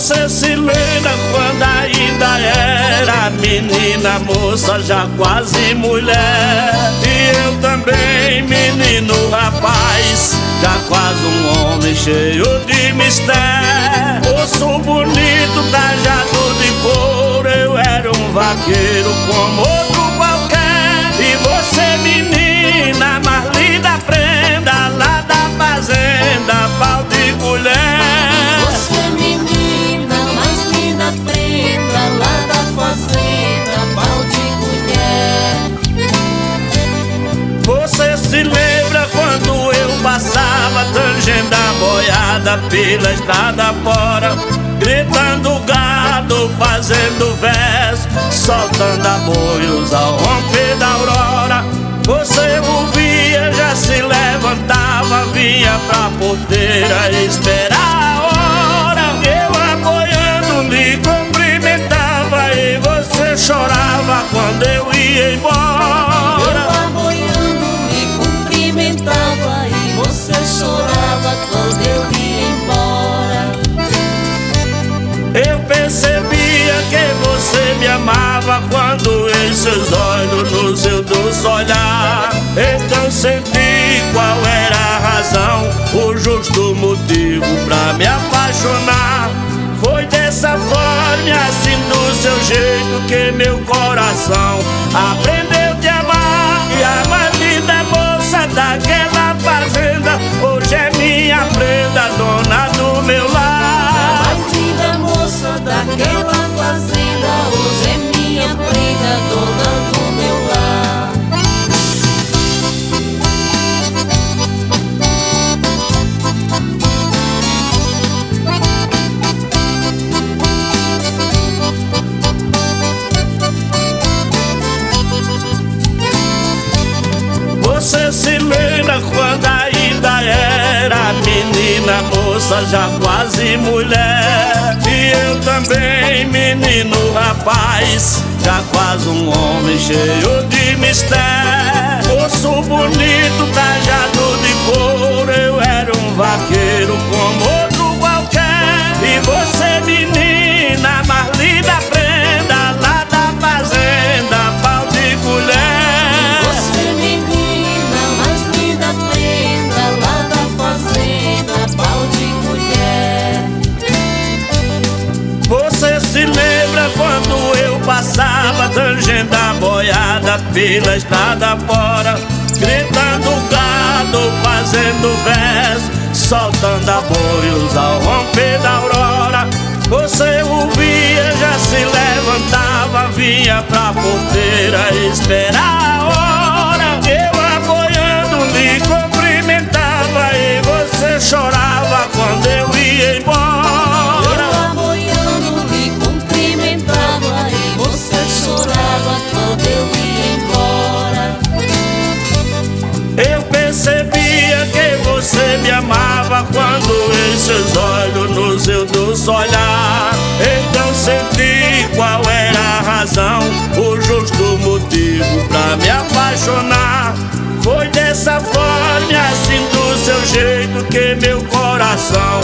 Você se lembra quando ainda era menina, moça, já quase mulher? E eu também, menino rapaz, já quase um homem cheio de mistério. Moço bonito, trajado de couro, eu era um vaqueiro como outro qualquer. E você, menina, mais linda prenda lá da fazenda, pau de colher. Você, menina, mais linda prenda lá da fazenda, pau de colher. Você se lembra quando eu passava tangendo a boiada pela estrada fora, gritando gado, fazendo verso, soltando aboios ao romper da aurora? Você ouvia, já se levantava, vinha pra porteira esperar a hora. Eu apoiando lhe cumprimentava e você chorava quando eu ia embora. Eu apoiando lhe cumprimentava e você chorava quando eu ia embora. Eu percebia que você me amava quando em seus olhos, no seu doce olhar. Então senti qual era a razão, o justo motivo pra me apaixonar. Foi dessa forma, assim do seu jeito, que meu coração aprendeu a te amar. E a mais linda moça daquela fazenda hoje é minha prenda, dona do meu lar. A mais linda moça daquela fazenda hoje é minha prenda, dona do meu lar. Você se lembra quando ainda era menina, moça, já quase mulher? E eu também, menino rapaz, já quase um homem cheio de mistério. Moço bonito, trajado de couro, eu era um vaqueiro como outro qualquer. E você, menina, mais linda prenda lá da fazenda, pau de colher. Você, menina, mais linda prenda lá da fazenda, pau de colher. Você se lembra quando eu passava tangendo a boiada pela estrada fora, gritando gado, fazendo verso, soltando aboios ao romper da aurora? Você ouvia, já se levantava, vinha pra porteira esperar a hora. Eu apoiando lhe cumprimentava e você chorava quando eu ia embora. Eu apoiando lhe cumprimentava e você chorava quando eu ia embora. Eu percebia que você me amava quando em seus olhos, no seu doce olhar. Então senti qual era a razão, o justo motivo pra me apaixonar. Foi dessa forma, assim do seu jeito, que meu coração